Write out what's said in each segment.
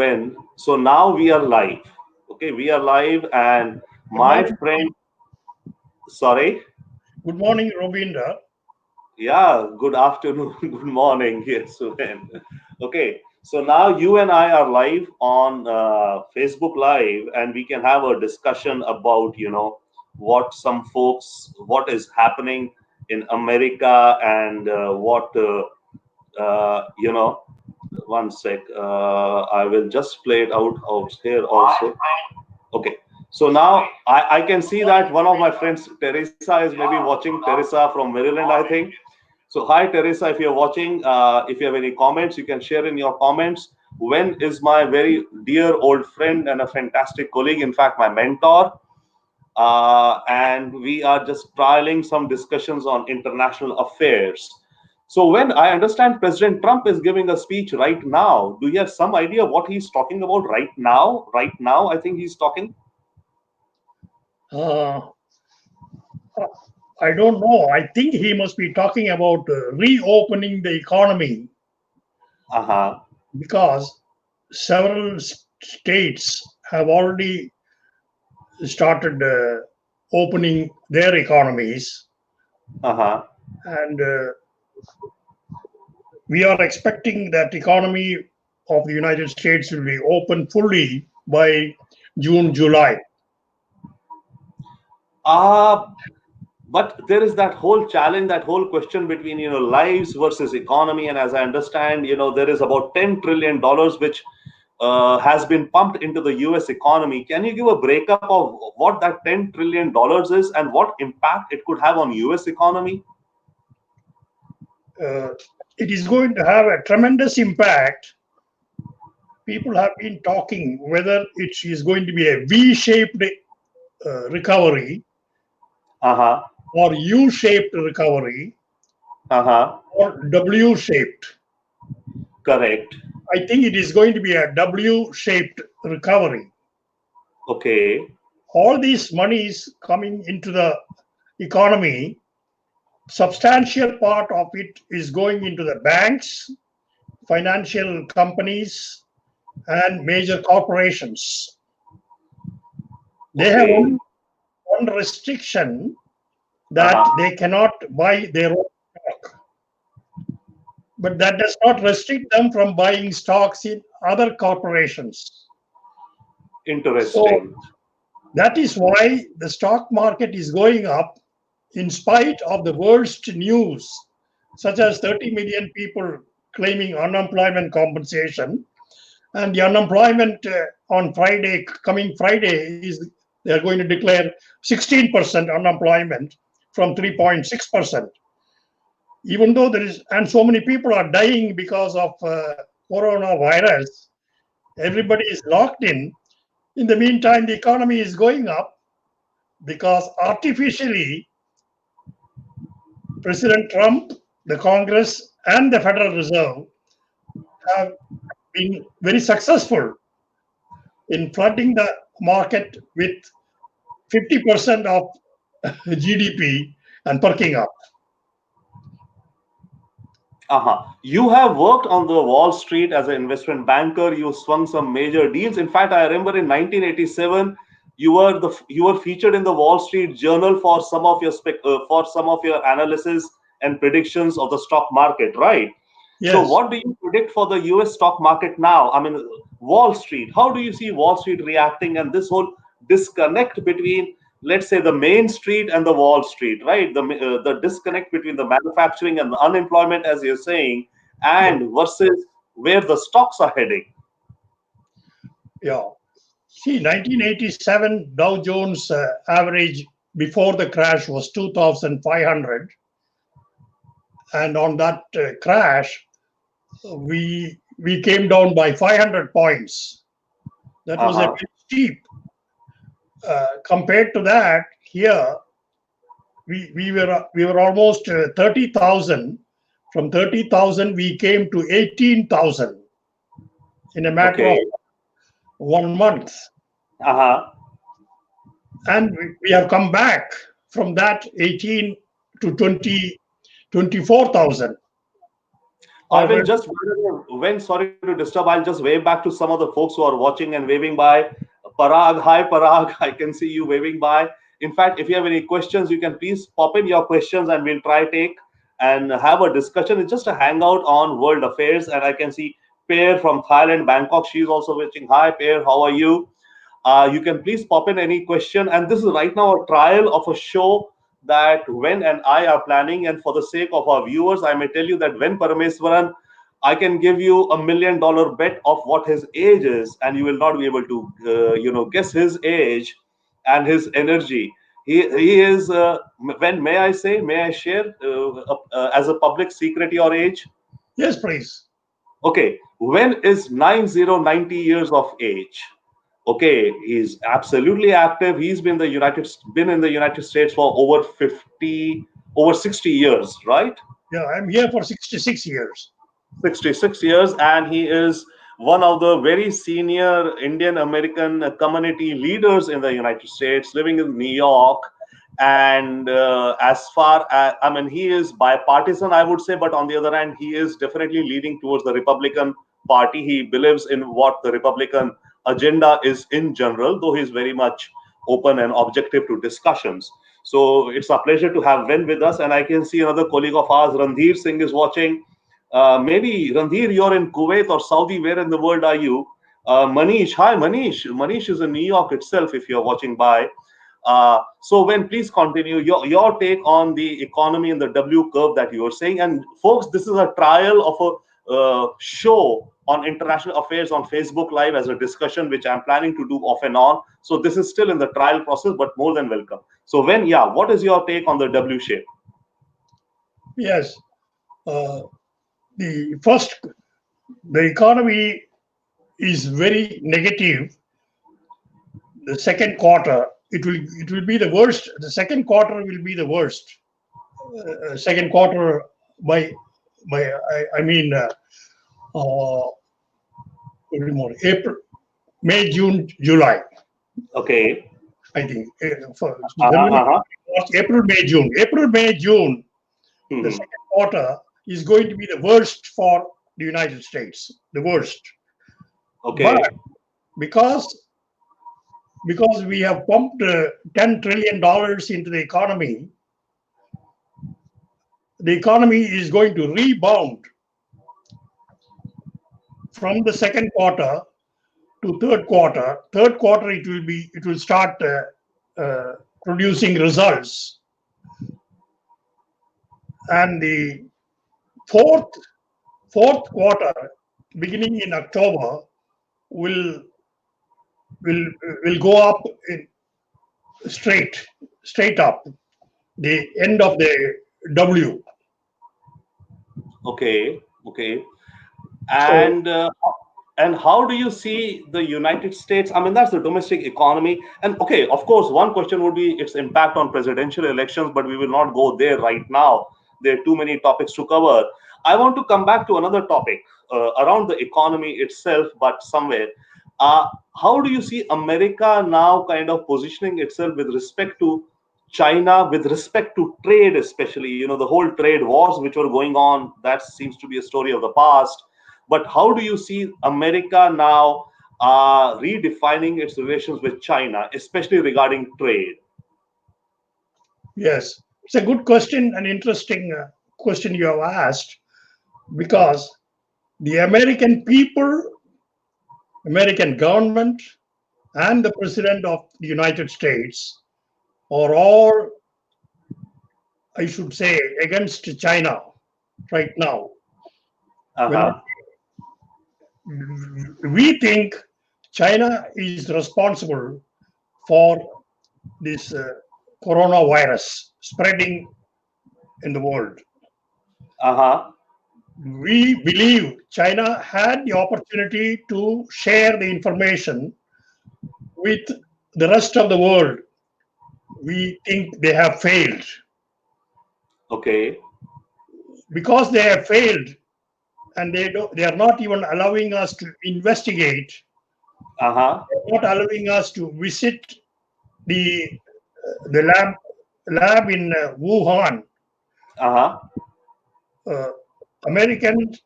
Suven. So now we are live. Okay, we are live, and Good my morning. friend, sorry, Good morning, Robinda. yeah, good afternoon, good morning, yes, Suven. Okay, so now you and I are live on Facebook Live, and we can have a discussion about, what some folks, what is happening in America, and you know, one sec. I will just play it out here also. Okay. So now I can see that one of my friends, Teresa, is maybe watching. Teresa from Maryland, I think. So hi, Teresa. If you're watching, if you have any comments, you can share in your comments. When is my very dear old friend and a fantastic colleague, in fact, my mentor, and we are just trialing some discussions on international affairs. So when I understand President Trump is giving a speech right now, do you have some idea what he's talking about right now? Right now, I think he's talking. Uh, I don't know. I think he must be talking about reopening the economy Uh huh. because several states have already started opening their economies, Uh huh. and we are expecting that economy of the United States will be open fully by June, July. Uh, but there is that whole challenge, that whole question between lives versus economy, and as I understand, there is about $10 trillion which has been pumped into the U.S. economy. Can you give a breakup of what that $10 trillion is and what impact it could have on U.S. economy? Uh, it is going to have a tremendous impact. People have been talking whether it is going to be a V-shaped recovery Uh huh. or U-shaped recovery Uh huh. or W-shaped. Correct. I think it is going to be a W-shaped recovery. Okay. All these monies coming into the economy, substantial part of it is going into the banks, financial companies, and major corporations. They have Okay. only one restriction, Uh that huh. they cannot buy their own stock. But that does not restrict them from buying stocks in other corporations. So Interesting. that is why the stock market is going up in spite of the worst news, such as 30 million people claiming unemployment compensation. And the unemployment on Friday, coming Friday, is they are going to declare 16% unemployment from 3.6%. Even though there is, and so many people are dying because of coronavirus, everybody is locked in. In the meantime, the economy is going up because artificially President Trump, the Congress, and the Federal Reserve have been very successful in flooding the market with 50% of GDP and perking up. Uh-huh. You have worked on the Wall Street as an investment banker. You swung some major deals. In fact, I remember in 1987, you were featured in the Wall Street Journal for some of your for some of your analysis and predictions of the stock market, right? So, Yes. what do you predict for the U.S. stock market now? I mean, Wall Street. How do you see Wall Street reacting, and this whole disconnect between, let's say, the Main Street and the Wall Street, right? The disconnect between the manufacturing and the unemployment, as you're saying, and versus where the stocks are heading. Yeah. See, 1987 Dow Jones average before the crash was 2,500, and on that crash, we came down by 500 points. That Uh was a huh. bit steep. Compared to that, here we were almost 30,000. From 30,000, we came to 18,000 in a matter of Okay. 1 month. Uh huh. And we have come back from that 18 to 20, 24,000. I All will right. just, when, sorry to disturb, I'll just wave back to some of the folks who are watching and waving by. Parag, hi Parag, I can see you waving by. In fact, if you have any questions, you can please pop in your questions and we'll try take and have a discussion. It's just a hangout on world affairs, and I can see Pear from Thailand, Bangkok. She's also watching. Hi Pear, how are you? You can please pop in any question. And this is right now a trial of a show that Ven and I are planning. And for the sake of our viewers, I may tell you that Ven Parameswaran, I can give you $1 million bet of what his age is, and you will not be able to, guess his age and his energy. He is. When may I say? May I share as a public secret your age? Yes, please. Okay, when is 90 years of age? Okay, he's absolutely active. He's been in the United States for over 50, over 60 years, right? Yeah, I'm here for 66 years. 66 years, and he is one of the very senior Indian American community leaders in the United States, living in New York. And as far as, I mean, he is bipartisan, I would say, but on the other hand, he is definitely leading towards the Republican Party. He believes in what the Republican agenda is in general, though he's very much open and objective to discussions. So it's a pleasure to have Ven with us. And I can see another colleague of ours, Randhir Singh, is watching. Maybe Randhir, you're in Kuwait or Saudi. Where in the world are you? Manish, hi Manish. Manish is in New York itself. If you're watching by, so when please continue your take on the economy and the W curve that you were saying. And folks, this is a trial of a show on international affairs on Facebook Live as a discussion, which I'm planning to do off and on. So this is still in the trial process, but more than welcome. So when, yeah, what is your take on the W shape? Yes. Uh, the first, the economy is very negative. The second quarter, it will be the worst. The second quarter will be the worst. Second quarter by I mean every morning, April, May, June, July. Okay. I think for Uh-huh, January, uh-huh. March, April, May, June. April, May, June. The Mhm. second quarter is going to be the worst for the United States. The worst, but Okay. because because we have pumped $10 trillion into the economy is going to rebound from the second quarter to third quarter. Third quarter, it will start producing results, and the fourth fourth quarter, beginning in October, will will will go up in straight straight up. The end of the W. Okay. Okay. So And how do you see the United States? I mean, that's the domestic economy. And okay, of course, one question would be its impact on presidential elections, but we will not go there right now. There are too many topics to cover. I want to come back to another topic around the economy itself, but somewhere. Uh, how do you see America now kind of positioning itself with respect to China, with respect to trade, especially? You know, the whole trade wars which were going on, that seems to be a story of the past. But how do you see America now redefining its relations with China, especially regarding trade? yes, it's a good question, an interesting question you have asked, because the American people, American government, and the President of the United States are all, I should say, against China right now. When Uh-huh. we think China is responsible for this coronavirus spreading in the world. Uh-huh. We believe China had the opportunity to share the information with the rest of the world. We think they have failed. Okay. Because they have failed, and they are not even allowing us to investigate, Uh-huh. not allowing us to visit the the lab in Wuhan. Uh-huh. uh, Americans.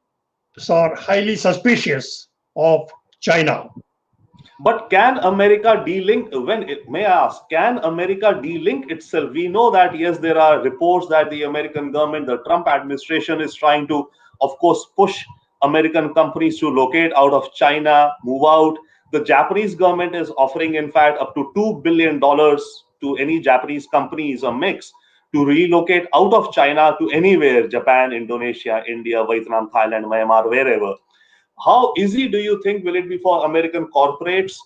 are highly suspicious of China. But can America de-link, may I ask, can America de-link itself? We know that, yes, there are reports that the American government, the Trump administration is trying to, of course, push American companies to locate out of China, move out. The Japanese government is offering, in fact, up to $2 billion to any Japanese companies, a mix, to relocate out of China to anywhere, Japan, Indonesia, India, Vietnam, Thailand, Myanmar, wherever. How easy do you think will it be for American corporates,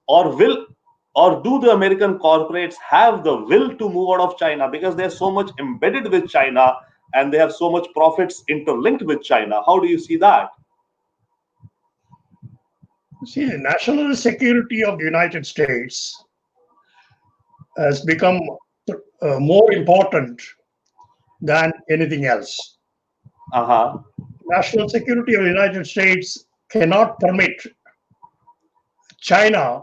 or will, or do the American corporates have the will to move out of China because they're so much embedded with China and they have so much profits interlinked with China? How do you see that? See, the national security of the United States has become more important than anything else. Uh-huh. National security of the United States cannot permit China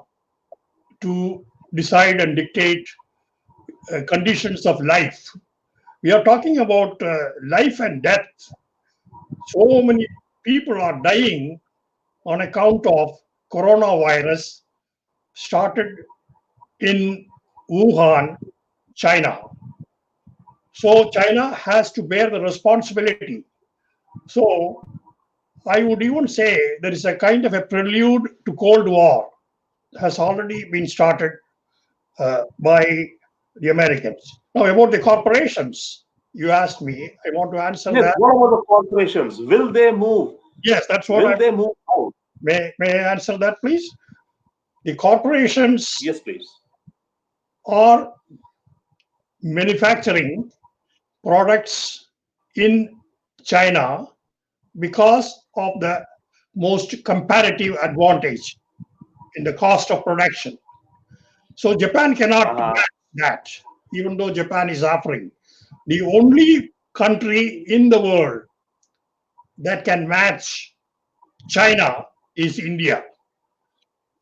to decide and dictate conditions of life. We are talking about life and death. So many people are dying on account of coronavirus started in Wuhan, China. So China has to bear the responsibility. So I would even say there is a kind of a prelude to Cold War has already been started by the Americans. Now about the corporations, you asked me. I want to answer Yes, that. what about the corporations? Will they move? Yes, that's what Will I they move out? may I answer that, please. The corporations Yes, please. are manufacturing products in China because of the most comparative advantage in the cost of production. So Japan cannot Uh-huh. match that, even though Japan is offering. The only country in the world that can match China is India.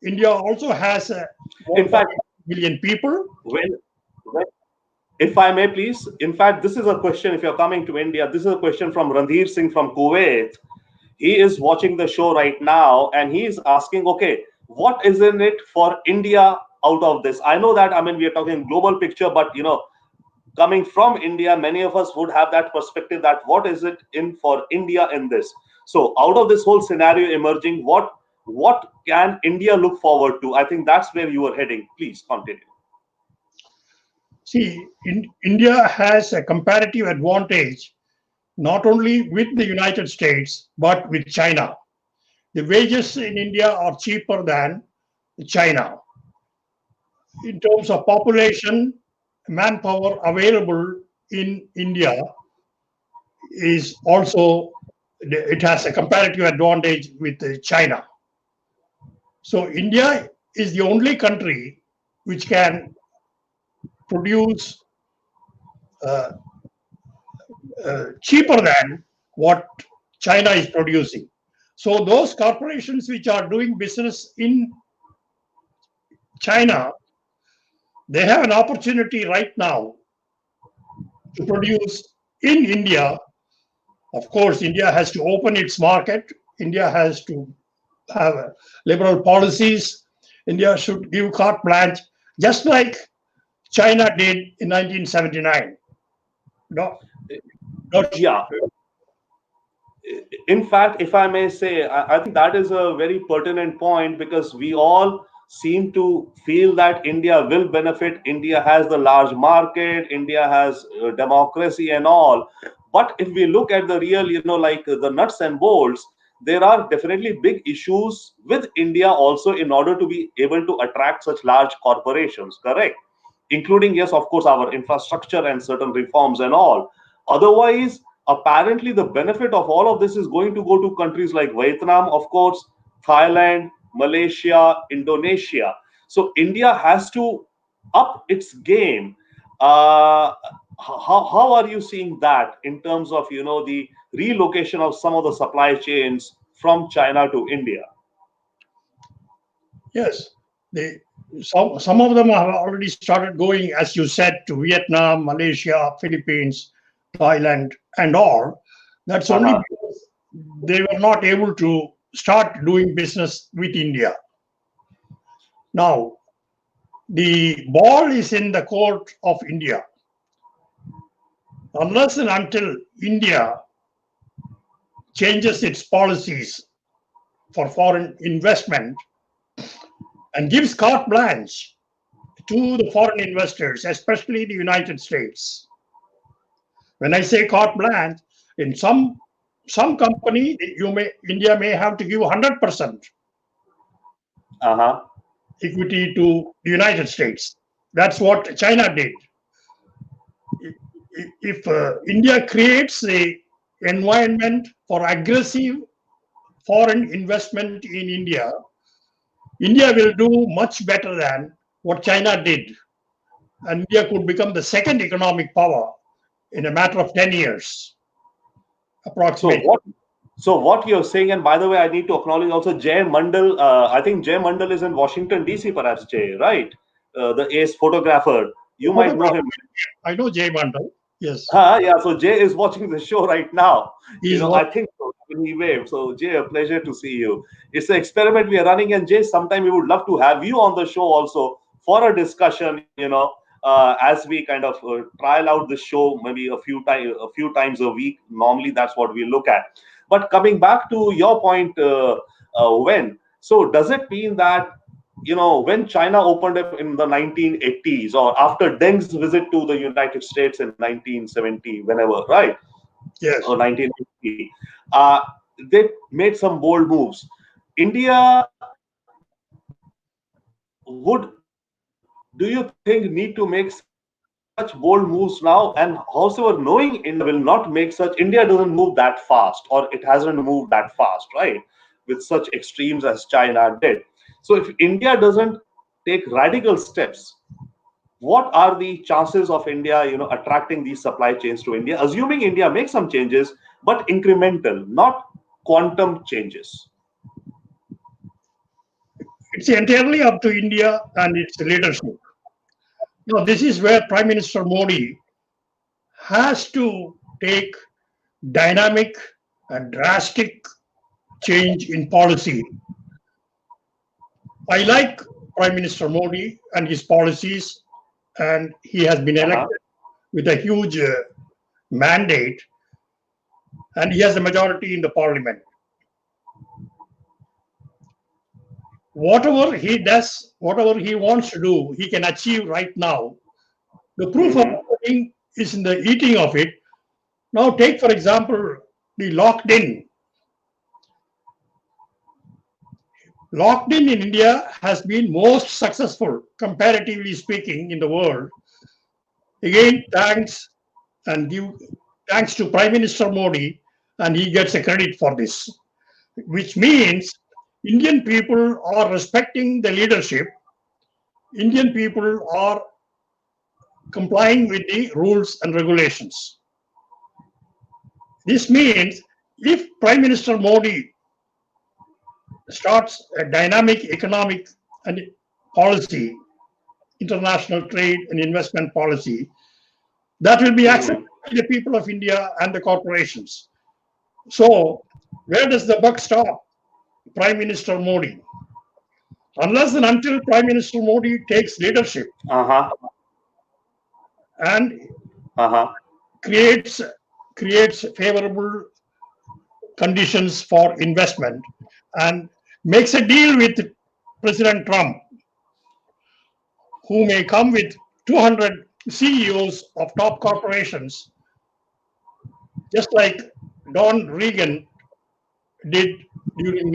India also has In fact, 1.5 billion people. when if I may please, in fact, this is a question. If you're coming to India, this is a question from Randhir Singh from Kuwait. He is watching the show right now and he is asking, okay, what is in it for India out of this? I know that, I mean, we are talking global picture, but coming from India, many of us would have that perspective that what is it in for India in this? So out of this whole scenario emerging, what can India look forward to? I think that's where you are heading. Please continue. See, India has a comparative advantage not only with the United States but with China. The wages in India are cheaper than China. In terms of population, manpower available in India is also, it has a comparative advantage with China. So India is the only country which can produce uh, cheaper than what China is producing. So those corporations which are doing business in China, they have an opportunity right now to produce in India. Of course, India has to open its market. India has to have liberal policies. India should give carte blanche, just like China did in 1979. No, not Yeah. In fact, if I may say, I think that is a very pertinent point because we all seem to feel that India will benefit. India has the large market, India has democracy and all. But if we look at the real, like the nuts and bolts, there are definitely big issues with India also in order to be able to attract such large corporations, correct? Including, yes, of course, our infrastructure and certain reforms and all. Otherwise, apparently the benefit of all of this is going to go to countries like Vietnam, of course, Thailand, Malaysia, Indonesia. So India has to up its game. How are you seeing that in terms of the relocation of some of the supply chains from China to India? Yes, they some of them have already started going, as you said, to Vietnam, Malaysia, Philippines, Thailand, and all. That's only Uh-huh. because they were not able to start doing business with India. Now, the ball is in the court of India. Unless and until India changes its policies for foreign investment and gives carte blanche to the foreign investors, especially the United States. When I say carte blanche, in some company, India may have to give 100% Uh-huh. equity to the United States. That's what China did. If India creates a environment for aggressive foreign investment in India, India will do much better than what China did. And India could become the second economic power in a matter of 10 years, So approximately. what you're saying, and by the way, I need to acknowledge also Jay Mandal. I think Jay Mandal is in Washington D.C. Perhaps, Jay, right? The ace photographer. You might know him. I know Jay Mandal. Yes, Yeah. So Jay is watching the show right now. he's I think so. He waved. So Jay, a pleasure to see you. It's an experiment we are running, and Jay, sometime we would love to have you on the show also for a discussion. As we kind of trial out the show, maybe a few times a week. Normally, that's what we look at. But coming back to your point, when so does it mean that when China opened up in the 1980s or after Deng's visit to the United States in 1970, whenever, right, yes. or 1980, they made some bold moves. India would, do you think, need to make such bold moves now? And howsoever, knowing India will not make such, India doesn't move that fast, or it hasn't moved that fast, right? With such extremes as China did. So if India doesn't take radical steps, what are the chances of India, attracting these supply chains to India, assuming India makes some changes, but incremental, not quantum changes? It's entirely up to India and its leadership. Now, this is where Prime Minister Modi has to take dynamic and drastic change in policy. I like Prime Minister Modi and his policies, and he has been Uh-huh. elected with a huge mandate, and he has a majority in the parliament. Whatever he does, whatever he wants to do, he can achieve right now. The proof of Hmm. the pudding is in the eating of it. Now, take for example the locked in. Locked in India has been most successful, comparatively speaking, in the world. Again, give thanks to Prime Minister Modi, and he gets a credit for this, which means Indian people are respecting the leadership. Indian people are complying with the rules and regulations. This means if Prime Minister Modi starts a dynamic economic and policy, international trade and investment policy, that will be accepted Hmm. by the people of India and the corporations. So, where does the buck stop? Prime Minister Modi. Unless and until Prime Minister Modi takes leadership Uh-huh. and Uh-huh. creates creates favorable conditions for investment and makes a deal with President Trump, who may come with 200 CEOs of top corporations, just like Don Reagan did during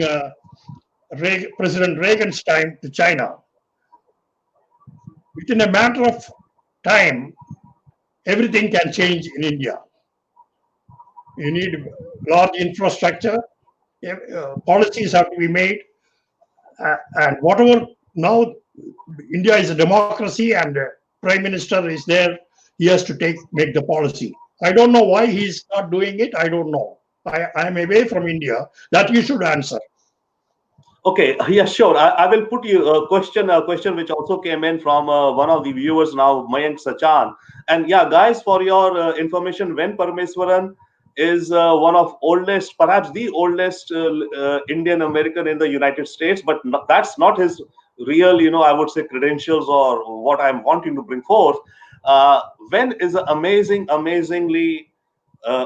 President Reagan's time to China. Within a matter of time, everything can change in India. You need large infrastructure, policies have to be made, and whatever now India is a democracy and prime minister is there, he has to make the policy. I don't know why he's not doing it. I don't know. I'm away from India. That you should answer. Okay, yeah, sure. I will put you a question which also came in from one of the viewers now, Mayank Sachan. And yeah, guys, for your information, when Parmeswaran, is one of oldest, perhaps the oldest Indian American in the United States, but that's not his real, I would say, credentials or what I'm wanting to bring forth. Uh, Ven is an amazingly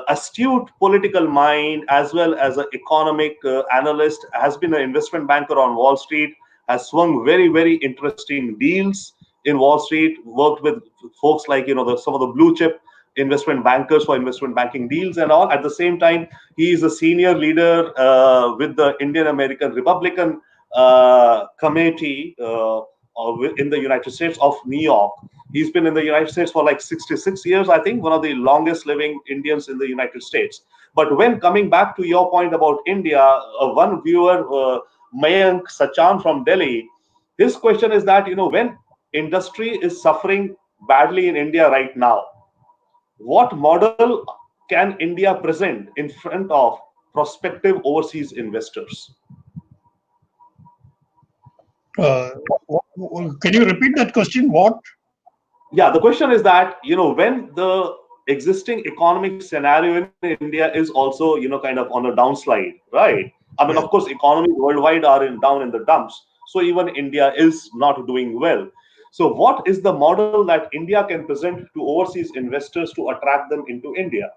astute political mind, as well as an economic analyst, has been an investment banker on Wall Street, has swung very interesting deals in Wall Street, worked with folks like some of the blue chip investment bankers for investment banking deals and all. At the same time, he is a senior leader with the Indian American Republican Committee in the United States of New York. He's been in the United States for like 66 years, I think, one of the longest living Indians in the United States. But when coming back to your point about India, one viewer, Mayank Sachan from Delhi, his question is that, when industry is suffering badly in India right now, what model can India present in front of prospective overseas investors? Uh, can you repeat that question? What? Yeah, the question is that, when the existing economic scenario in India is also, kind of on a downslide, right? I mean, of Yes. course, economies worldwide are down in the dumps. So even India is not doing well. So what is the model that India can present to overseas investors to attract them into India?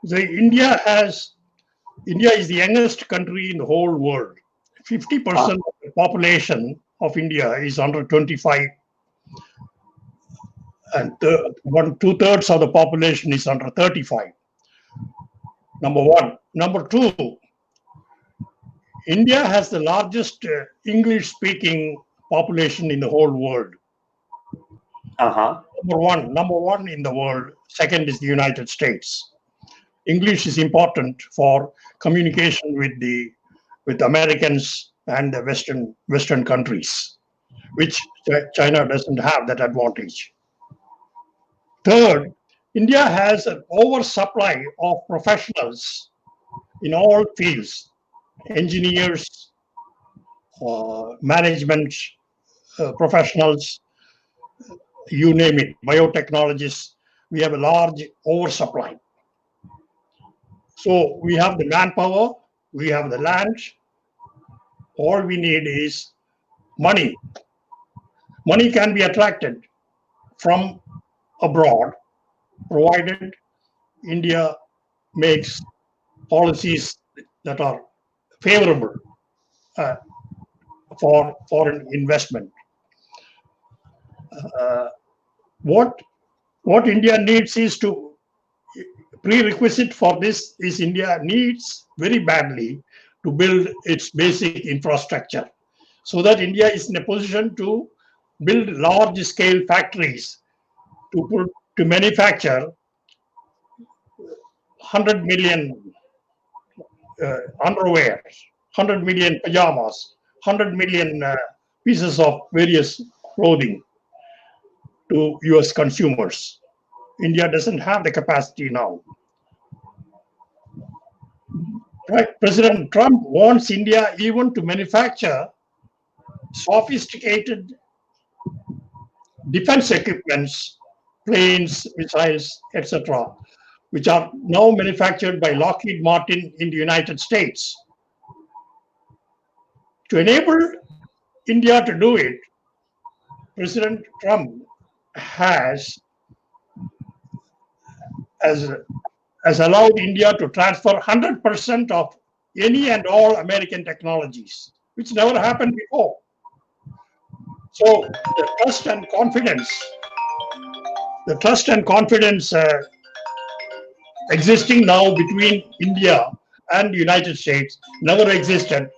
India is the youngest country in the whole world. 50% of the population of India is under 25, and two-thirds of the population is under 35. Number one. Number two, India has the largest English-speaking population in the whole world. Uh-huh. Number one in the world. Second is the United States. English is important for communication with Americans and the Western countries, which China doesn't have that advantage. Third, India has an oversupply of professionals in all fields: engineers, management professionals, you name it, biotechnologists. We have a large oversupply. So we have the manpower, we have the land. All we need is money. Money can be attracted from abroad, provided India makes policies that are favorable uh, for foreign investment. Uh, what what India needs is to prerequisite for this is India needs very badly to build its basic infrastructure so that India is in a position to build large scale factories to manufacture 100 million underwear, 100 million pajamas, 100 million pieces of various clothing to US consumers. India doesn't have the capacity now. Right? President Trump wants India even to manufacture sophisticated defense equipments, planes, missiles, etc., which are now manufactured by Lockheed Martin in the United States. To enable India to do it, President Trump has, has, has allowed India to transfer 100% of any and all American technologies, which never happened before. So the trust and confidence existing now between India and the United States never existed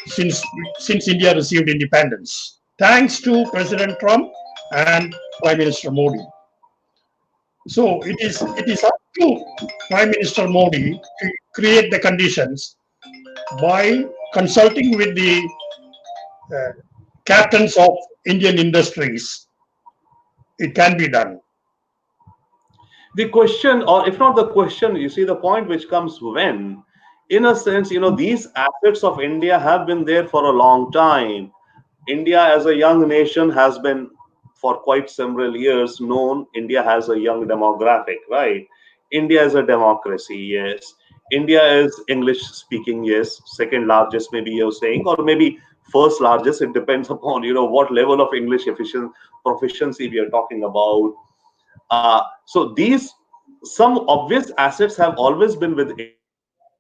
since India received independence, thanks to President Trump and Prime Minister Modi. So it is up to Prime Minister Modi to create the conditions by consulting with the uh, captains of Indian industries. It can be done. The question, or if not the question, you see the point which comes when, in a sense, these assets of India have been there for a long time. India as a young nation has been for quite several years known India has a young demographic, right? India is a democracy, yes. India is English speaking, yes. Second largest, maybe you're saying, or maybe first largest. It depends upon what level of English proficiency we are talking about. So these some obvious assets have always been with India.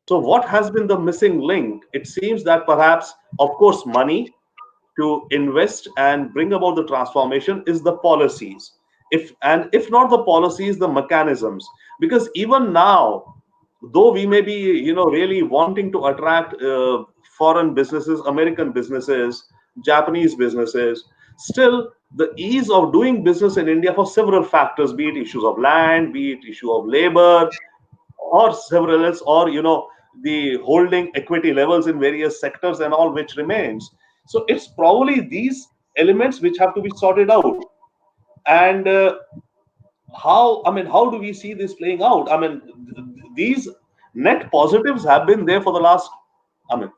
So what has been the missing link? It seems that perhaps, of course, money to invest and bring about the transformation is the policies. If not the policies, the mechanisms. Because even now, though we may be really wanting to attract foreign businesses, American businesses, Japanese businesses, still the ease of doing business in India for several factors, be it issues of land, be it issue of labor, or several else, or the holding equity levels in various sectors and all, which remains. So it's probably these elements which have to be sorted out. And how do we see this playing out? These net positives have been there for the last,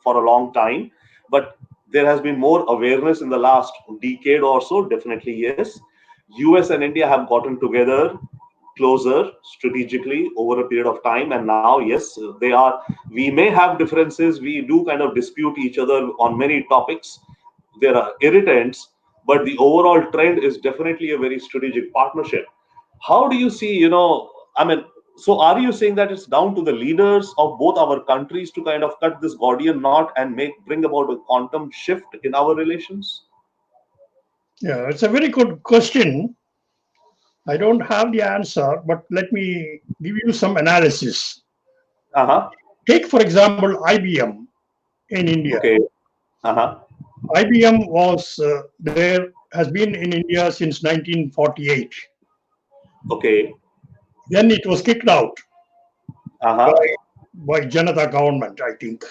for a long time, but there has been more awareness in the last decade or so. Definitely, yes. US and India have gotten together closer strategically over a period of time, and now, yes, they are. We may have differences. We do kind of dispute each other on many topics. There are irritants, but the overall trend is definitely a very strategic partnership. How do you see, so are you saying that it's down to the leaders of both our countries to kind of cut this Gordian knot and bring about a quantum shift in our relations? Yeah, it's a very good question. I don't have the answer, but let me give you some analysis. Uh-huh. Take, for example, IBM in India. Okay. Uh-huh. IBM has been in India since 1948. Okay. Then it was kicked out Uh-huh. by, by Janata government, I think.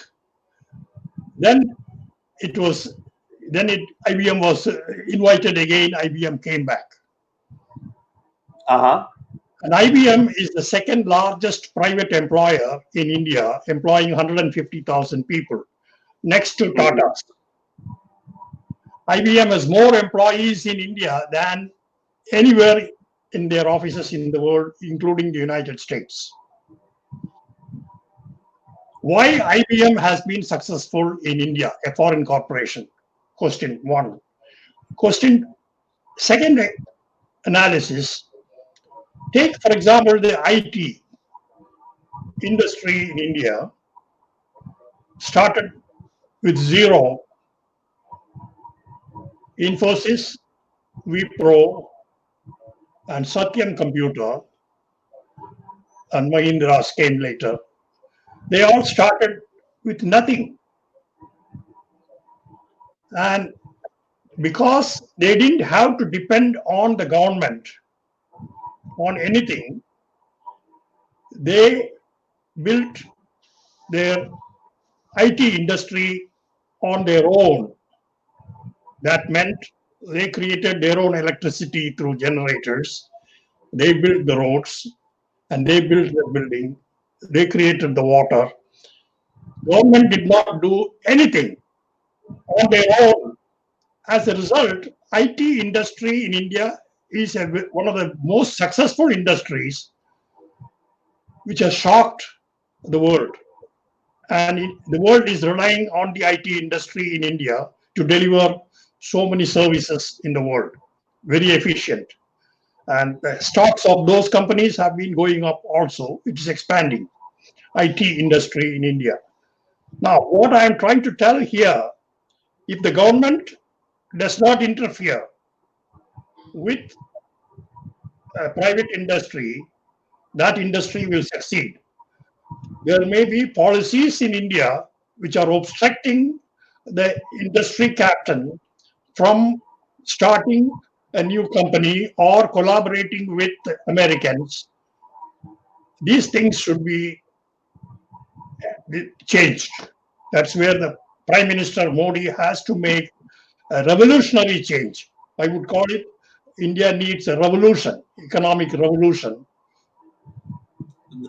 Then it was IBM was invited again. IBM came back. Uh-huh. And IBM is the second largest private employer in India, employing 150,000 people, next to Mhm. Tata's. IBM has more employees in India than anywhere in their offices in the world, including the United States. Why IBM has been successful in India, a foreign corporation? Question one. Question second analysis. Take, for example, the IT industry in India started with zero. Infosys, Wipro, and Satyam Computer, and Mahindra's came later. They all started with nothing. And because they didn't have to depend on the government on anything, they built their IT industry on their own. That meant they created their own electricity through generators. They built the roads and they built the building. They created the water. Government did not do anything on their own. As a result, IT industry in India is one of the most successful industries which has shocked the world. And the world is relying on the IT industry in India to deliver so many services in the world, very efficient. And the stocks of those companies have been going up also. It is expanding, IT industry in India. Now, what I am trying to tell here, if the government does not interfere with private industry, that industry will succeed. There may be policies in India which are obstructing the industry captain from starting a new company or collaborating with Americans. These things should be changed. That's where the Prime Minister Modi has to make a revolutionary change. I would call it India needs a revolution, economic revolution.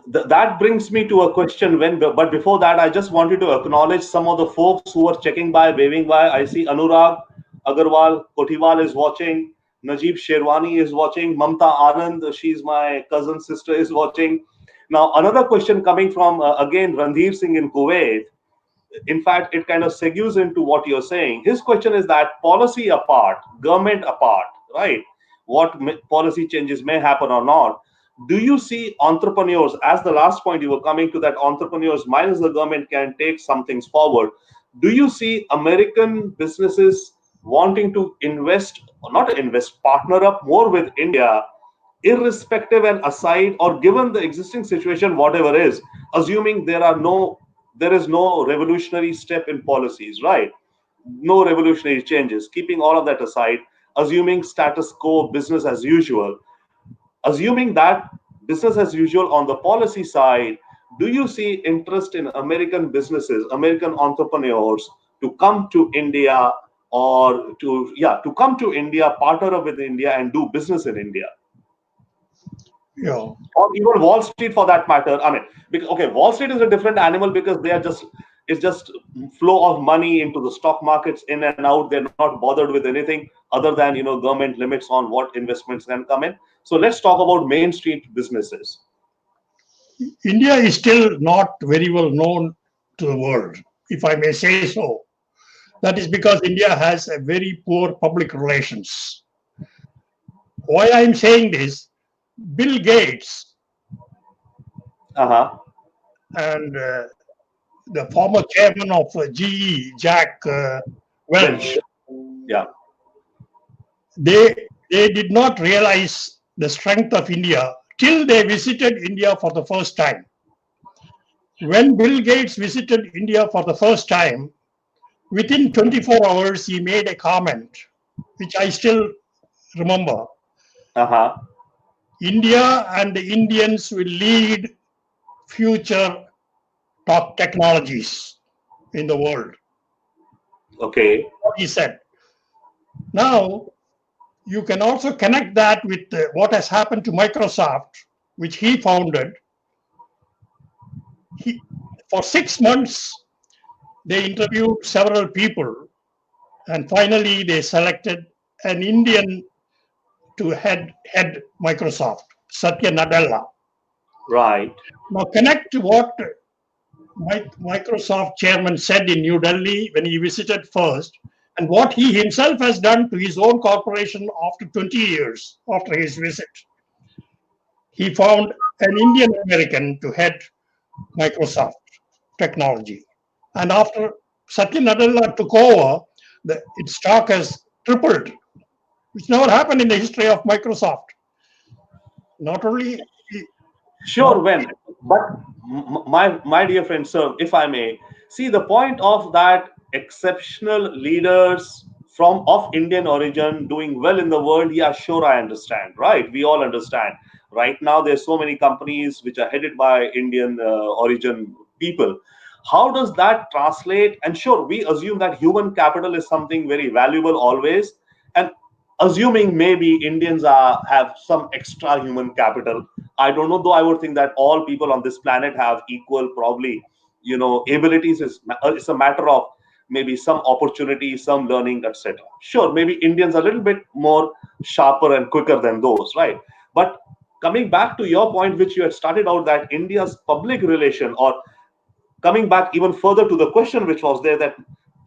That brings me to a question. But before that, I just wanted to acknowledge some of the folks who are checking by, waving by. I see Anurag Agarwal Kotiwal is watching. Najib Sherwani is watching. Mamta Anand, she's my cousin sister, is watching. Now, another question coming from again Randhir Singh in Kuwait. In fact, it kind of segues into what you're saying. His question is that policy apart, government apart, right? What policy changes may happen or not. Do you see entrepreneurs, as the last point you were coming to, that entrepreneurs minus the government can take some things forward? Do you see American businesses wanting to invest, or not invest, partner up more with India, irrespective and aside, or given the existing situation, whatever is, assuming there is no revolutionary step in policies, right? No revolutionary changes, keeping all of that aside, assuming status quo, business as usual, assuming that business as usual on the policy side, do you see interest in American businesses, American entrepreneurs to come to India, or to come to India, partner up with India and do business in India? Yeah. Or even Wall Street for that matter. I mean, because, okay, Wall Street is a different animal because they are just, it's just flow of money into the stock markets in and out. They're not bothered with anything other than government limits on what investments can come in. So let's talk about Main Street businesses. India is still not very well known to the world, if I may say so. That is because India has a very poor public relations. Why I am saying this, Bill Gates Uh-huh. and the former chairman of GE, Jack Welch, Welch. Yeah. they did not realize the strength of India till they visited India for the first time. When Bill Gates visited India for the first time, within 24 hours, he made a comment, which I still remember. Uh-huh. India and the Indians will lead future top technologies in the world. Okay. What he said. Now, you can also connect that with what has happened to Microsoft, which he founded. For 6 months, they interviewed several people, and finally they selected an Indian to head Microsoft, Satya Nadella. Right. Now connect to what Microsoft chairman said in New Delhi when he visited first, and what he himself has done to his own corporation after 20 years after his visit. He found an Indian American to head Microsoft technology. And after Satya Nadella took over, its stock has tripled, which never happened in the history of Microsoft. Not only Sure, when, but my dear friend, sir, if I may, see the point of that exceptional leaders from of Indian origin doing well in the world. Yeah, sure, I understand. Right, we all understand. Right now, there's so many companies which are headed by Indian origin people. How does that translate? And sure, we assume that human capital is something very valuable always, and assuming maybe Indians have some extra human capital. I don't know, though. I would think that all people on this planet have equal, probably, abilities. It's a matter of maybe some opportunity, some learning, etc. Sure, maybe Indians are a little bit more sharper and quicker than those, right? But coming back to your point, which you had started out, that India's public relation, or coming back even further to the question which was there, that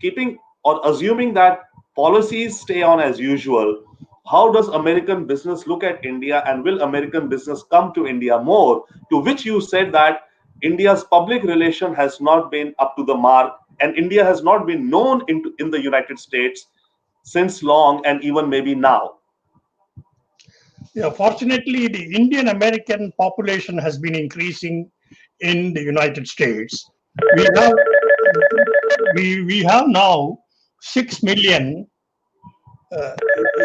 keeping or assuming that policies stay on as usual, how does American business look at India, and will American business come to India more? To which you said that India's public relation has not been up to the mark, and India has not been known in the United States since long, and even maybe now. Yeah, fortunately, the Indian American population has been increasing in the United States. We have we have now 6 million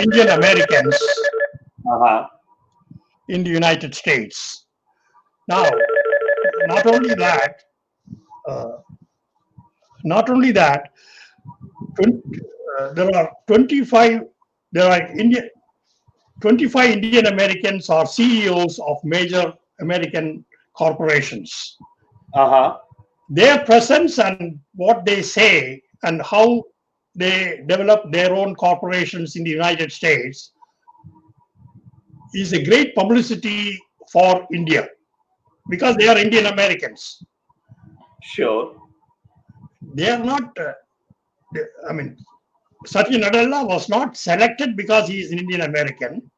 Indian Americans Uh-huh. in the United States. Now, not only that, uh, not only that, 20, there are 25. There are 25 Indian Americans are CEOs of major American corporations. Uh-huh. Their presence and what they say and how they develop their own corporations in the United States is a great publicity for India because they are Indian Americans. Sure. They are not, I mean, Satya Nadella was not selected because he is an Indian American.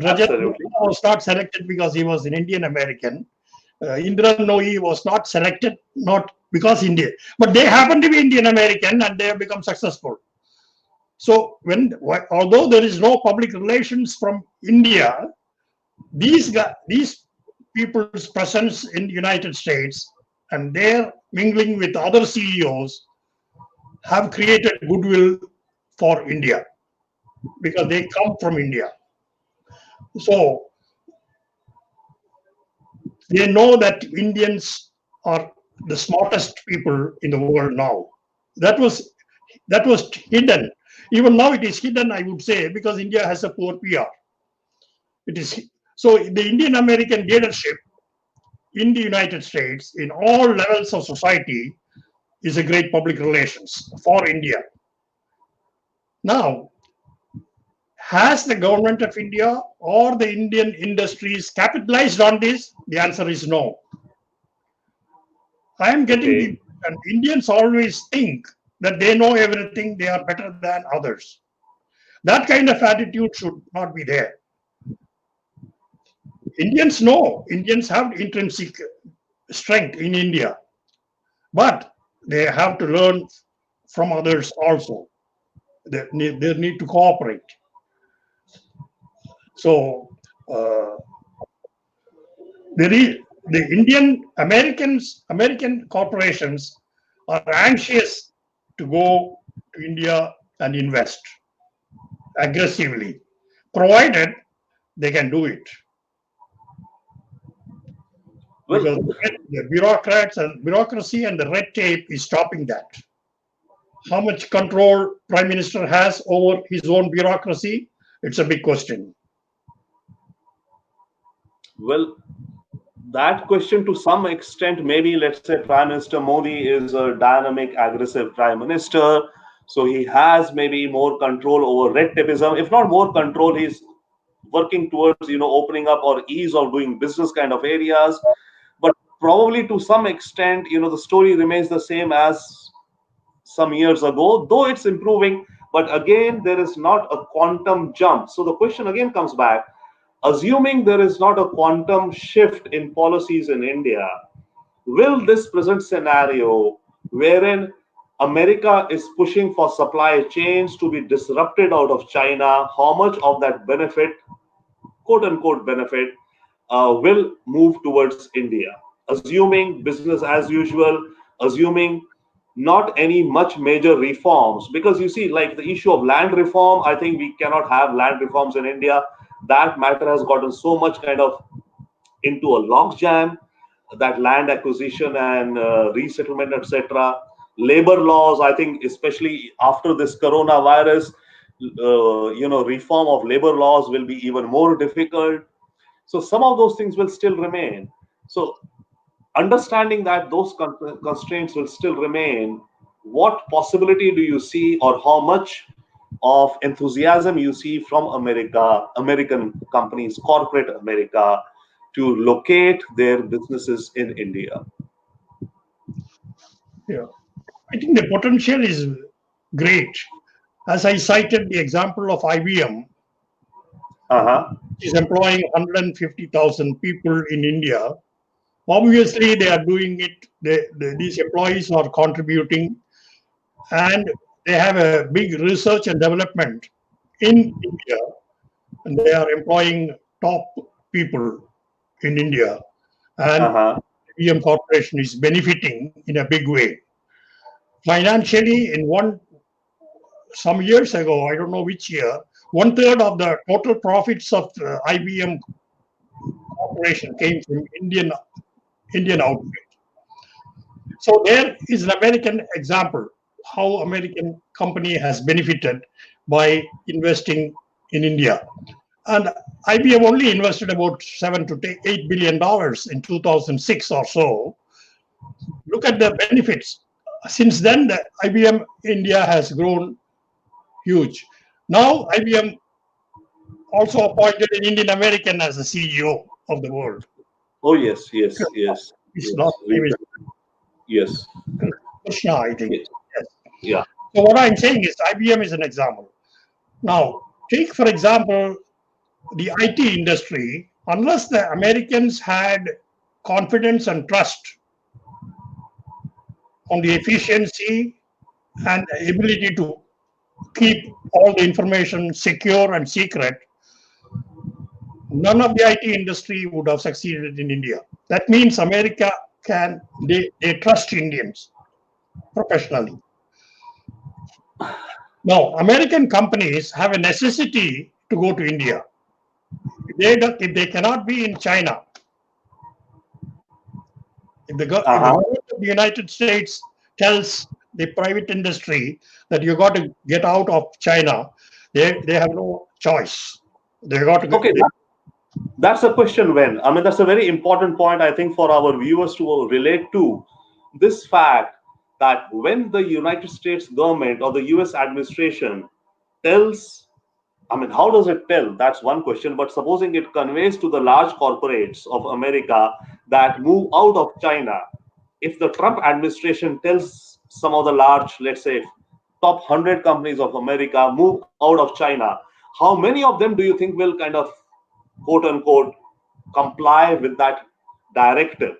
Rajat Absolutely. was not selected because he was an Indian American. Indra Nooyi was not selected not because India, but they happen to be Indian American and they have become successful. So although there is no public relations from India, these people's presence in the United States and their mingling with other CEOs have created goodwill for India because they come from India. So they know that Indians are the smartest people in the world now. That was hidden. Even now it is hidden, I would say, because India has a poor PR. It is so the Indian American leadership in the United States, in all levels of society, is a great public relations for India. Now, has the government of India or the Indian industries capitalized on this? The answer is no. I am getting the Okay. and Indians always think that they know everything, they are better than others. That kind of attitude should not be there. Indians know, Indians have intrinsic strength in India, but they have to learn from others also. They need to cooperate. So uh, there is the American corporations are anxious to go to India and invest aggressively, provided they can do it. Well, Because the bureaucrats and bureaucracy and the red tape is stopping that. How much control Prime Minister has over his own bureaucracy? It's a big question. well, that question to some extent, maybe let's say Prime Minister Modi is a dynamic, aggressive Prime Minister. So he has maybe more control over red tapeism. If not more control, he's working towards, opening up or ease of doing business kind of areas. But probably to some extent, the story remains the same as some years ago, though it's improving. But again, there is not a quantum jump. So the question again comes back, assuming there is not a quantum shift in policies in India, will this present scenario wherein America is pushing for supply chains to be disrupted out of China, how much of that benefit, quote unquote benefit, will move towards India? Assuming business as usual, assuming not any much major reforms, because you see, like the issue of land reform, I think we cannot have land reforms in India. That matter has gotten so much kind of into a logjam, that land acquisition and resettlement, etc. Labor laws, I think, especially after this coronavirus, reform of labor laws will be even more difficult. So some of those things will still remain. So understanding that those constraints will still remain, what possibility do you see, or how much of enthusiasm you see from American companies, corporate America, to locate their businesses in India? Yeah. I think the potential is great. As I cited the example of IBM, Uh-huh. which is employing 150,000 people in India. Obviously, they are doing it, these employees are contributing, and they have a big research and development in India, and they are employing top people in India. And Uh-huh. IBM Corporation is benefiting in a big way. Financially, some years ago, I don't know which year, one third of the total profits of IBM Corporation came from Indian outfit. So there is an American example how American company has benefited by investing in India. And IBM only invested about $7 to $8 billion in 2006 or so. Look at the benefits. Since then, the IBM India has grown huge. Now, IBM also appointed an Indian American as the CEO of the world. Oh yes, yes, yes, His yes. last name is Yes, Krishna, I think. yes, Yes. yeah. So what I'm saying is IBM is an example. Now, take for example the IT industry. Unless the Americans had confidence and trust on the efficiency and the ability to keep all the information secure and secret, none of the IT industry would have succeeded in India. That means America they trust Indians professionally. Now, American companies have a necessity to go to India. If they cannot be in China, if the Uh-huh. government of the United States tells the private industry that you got to get out of China, they have no choice. They got to Okay, get. that's a question when. I mean, that's a very important point, I think, for our viewers to relate to this fact that when the United States government or the US administration tells, I mean, how does it tell? That's one question. But supposing it conveys to the large corporates of America that move out of China, if the Trump administration tells some of the large, let's say, top 100 companies of America move out of China, how many of them do you think will kind of quote unquote comply with that directive?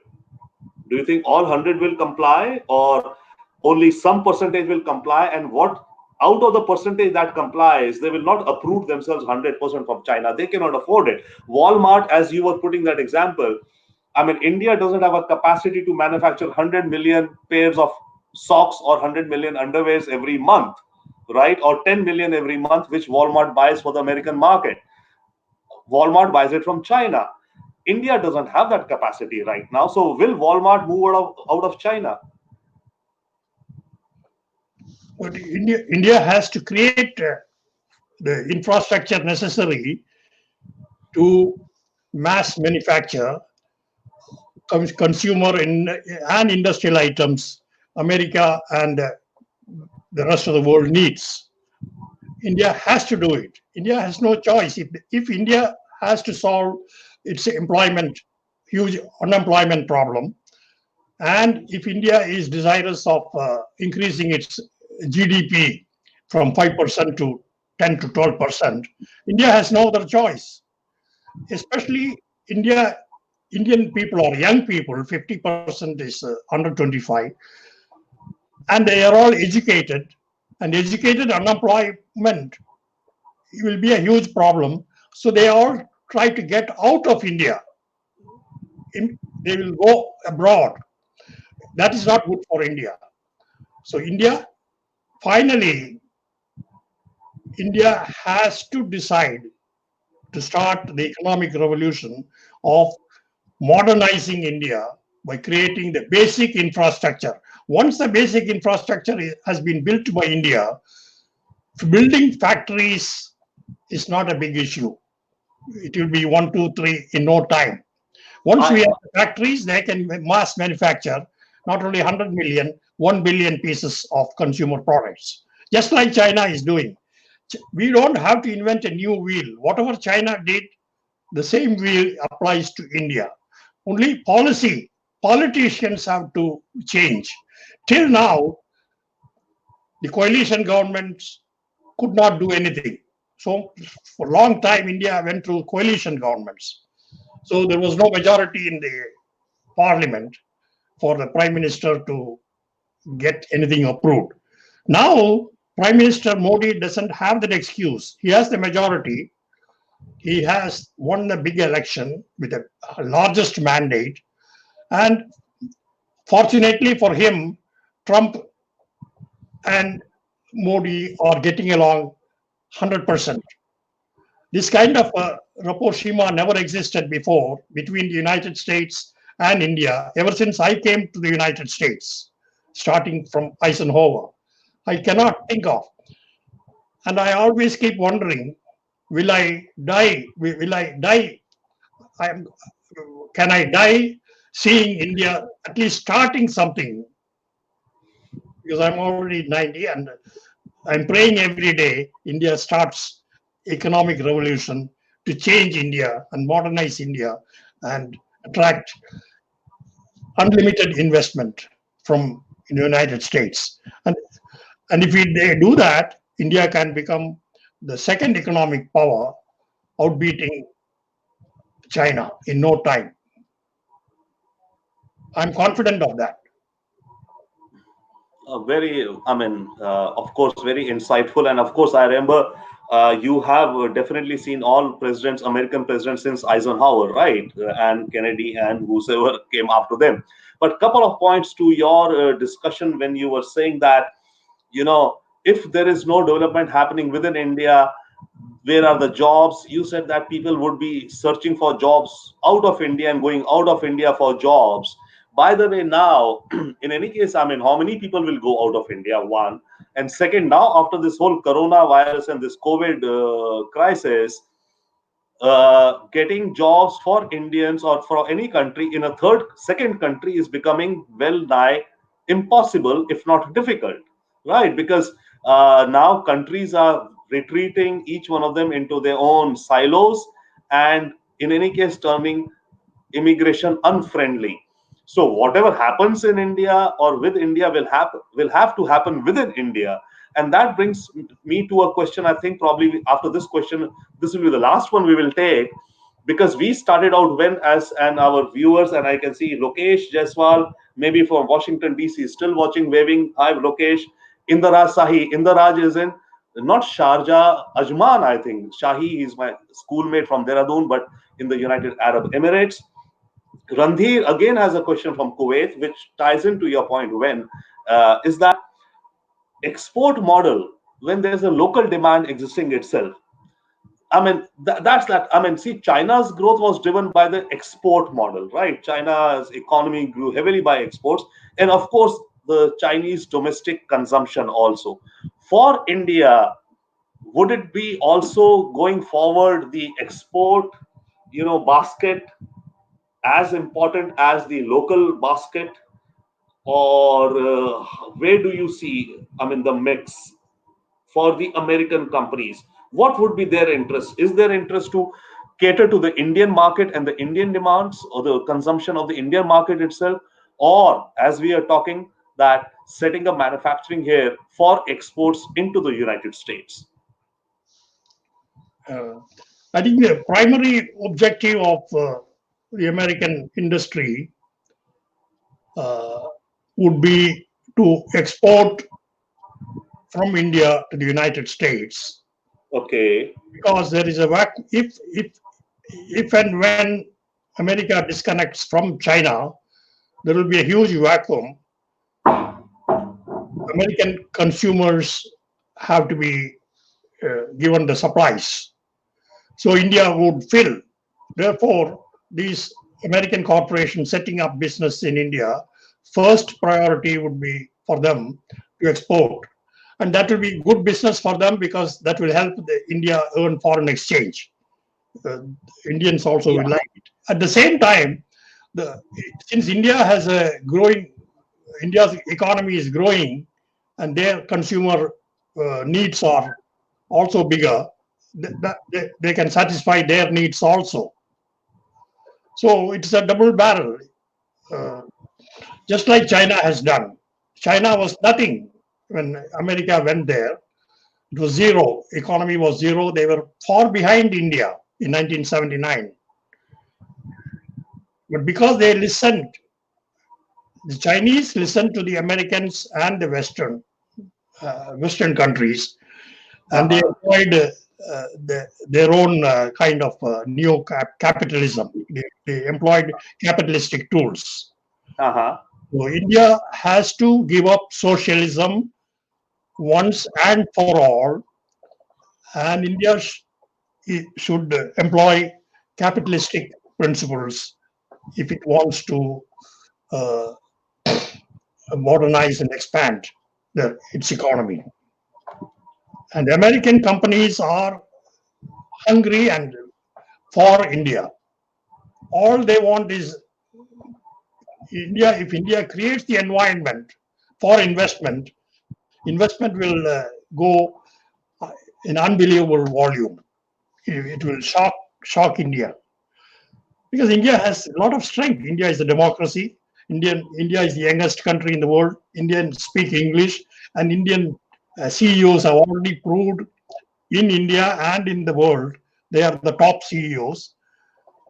Do you think all 100 will comply, or only some percentage will comply? And what out of the percentage that complies, they will not approve themselves 100% from China. They cannot afford it. Walmart, as you were putting that example, I mean, India doesn't have a capacity to manufacture 100 million pairs of socks or 100 million underwears every month, right? Or 10 million every month, which Walmart buys for the American market. Walmart buys it from China. India doesn't have that capacity right now. So will Walmart move out of China? But India has to create the infrastructure necessary to mass manufacture consumer and industrial items America and the rest of the world needs. India has to do it. India has no choice. If India has to solve its huge unemployment problem, and if India is desirous of increasing its GDP from 5% to 10 to 12%, India has no other choice. Especially Indian people or young people, 50% is under 25, and they are all educated, and educated unemployment will be a huge problem. So they all try to get out of India. They will go abroad. That is not good for India. So finally, India has to decide to start the economic revolution of modernizing India by creating the basic infrastructure. Once the basic infrastructure has been built by India, building factories is not a big issue. It will be one, two, three in no time. Once we I have the factories, they can mass manufacture not only 100 million, 1 billion pieces of consumer products, just like China is doing. We don't have to invent a new wheel. Whatever China did, the same wheel applies to India. Only politicians have to change. Till now, the coalition governments could not do anything. So for a long time, India went through coalition governments. So there was no majority in the parliament for the prime minister to get anything approved. Now, Prime Minister Modi doesn't have that excuse. He has the majority. He has won the big election with the largest mandate. And fortunately for him, Trump and Modi are getting along 100%. This kind of rapprochement never existed before between the United States and India ever since I came to the United States, starting from Eisenhower. I cannot think of. And I always keep wondering, will I die? Will I die? I am, can I die seeing India at least starting something? Because I'm already 90 and I'm praying every day India starts economic revolution to change India and modernize India and attract unlimited investment from the United States. And if they do that, India can become the second economic power, outbeating China in no time. I'm confident of that. Very, I mean, of course, very insightful. And of course, I remember you have definitely seen all presidents, American presidents since Eisenhower, right? And Kennedy and whosoever came after them. But couple of points to your discussion when you were saying that, if there is no development happening within India, where are the jobs? You said that people would be searching for jobs out of India and going out of India for jobs. By the way, now, in any case, I mean, how many people will go out of India? One. And second, now, after this whole coronavirus and this COVID crisis, getting jobs for Indians or for any country in a second country is becoming well nigh impossible, if not difficult, right? Because now countries are retreating, each one of them into their own silos, and in any case, turning immigration unfriendly. So whatever happens in India or with India will have to happen within India. And that brings me to a question. I think probably after this question, this will be the last one we will take, because we started out when as and our viewers, and I can see Lokesh Jaiswal, maybe from Washington DC, still watching, waving. Hi Lokesh. Indaraj Sahi. Indaraj is in not Sharjah, Ajman, I think. Shahi is my schoolmate from Dehradun, but in the United Arab Emirates. Randhir again has a question from Kuwait, which ties into your point. When is that export model, when there's a local demand existing itself? I mean, that's that. I mean, see, China's growth was driven by the export model, right? China's economy grew heavily by exports, and of course, the Chinese domestic consumption also. For India, would it be also going forward the export, basket as important as the local basket, or where do you see, I mean, the mix for the American companies? What would be their interest? Is their interest to cater to the Indian market and the Indian demands or the consumption of the Indian market itself? Or, as we are talking, that setting up manufacturing here for exports into the United States? Uh, I think the primary objective of the American industry uh, would be to export from India to the United States, Okay. because there is a vacuum. If and when America disconnects from China, there will be a huge vacuum. American consumers have to be given the supplies, so India would fill. Therefore, these American corporations setting up business in India, first priority would be for them to export. And that will be good business for them, because that will help India earn foreign exchange. Uh, Indians also Yeah. will like it. At the same time, since India's economy is growing, and their consumer needs are also bigger, they can satisfy their needs also. So it's a double barrel, uh, just like China has done. China was nothing when America went there. It was zero. Economy was zero. They were far behind India in 1979. But because they listened, the Chinese listened to the Americans and the Western countries, and they Uh-huh. employed their own kind of neo capitalism. They employed capitalistic tools. Uh-huh. So India has to give up socialism once and for all, and India should employ capitalistic principles if it wants to uh, modernize and expand its economy. And American companies are hungry and for India. All they want is India. If India creates the environment for investment will go in unbelievable volume. It will shock shock India because India has a lot of strength. India is a democracy. India is the youngest country in the world. Indians speak English, and Indian CEOs have already proved in India and in the world they are the top CEOs.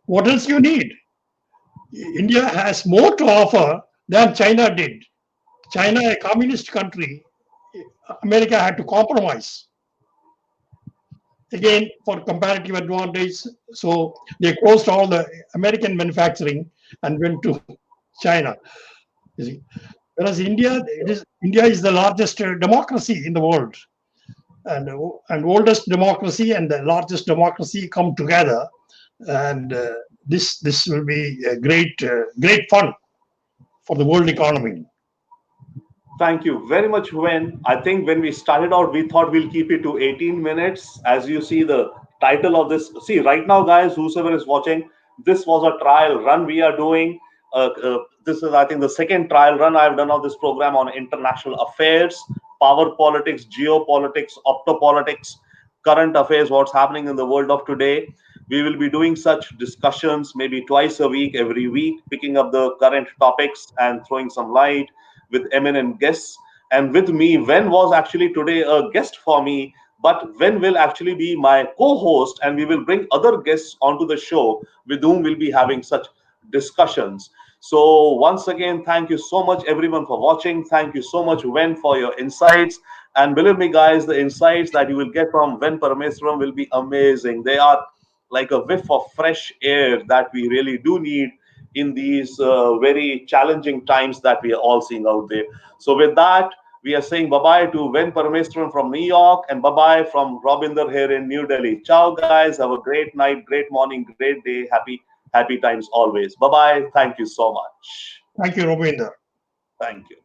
What else you need? India has more to offer than China did. China, a communist country, America had to compromise again for comparative advantage. So they closed all the American manufacturing and went to China. You see. Whereas India is the largest democracy in the world, and oldest democracy and the largest democracy come together, and this will be a great fun for the world economy. Thank you very much, Wen. I think when we started out, we thought we'll keep it to 18 minutes. As you see, the title of this, see, right now, guys, whosoever is watching, this was a trial run we are doing. This is, I think, the second trial run I've done of this program on international affairs, power politics, geopolitics, optopolitics, current affairs, what's happening in the world of today. We will be doing such discussions maybe twice a week, every week, picking up the current topics and throwing some light with eminent guests. And with me, Ven was actually today a guest for me, but Ven will actually be my co-host, and we will bring other guests onto the show with whom we'll be having such discussions. So once again, thank you so much everyone for watching. Thank you so much, Ven, for your insights. And believe me, guys, the insights that you will get from Ven Parameswaram will be amazing. They are like a whiff of fresh air that we really do need in these very challenging times that we are all seeing out there. So with that, we are saying bye-bye to Ven Parameswaran from New York and bye-bye from Robinder here in New Delhi. Ciao, guys. Have a great night, great morning, great day. Happy times always. Bye-bye. Thank you so much. Thank you, Robinder. Thank you.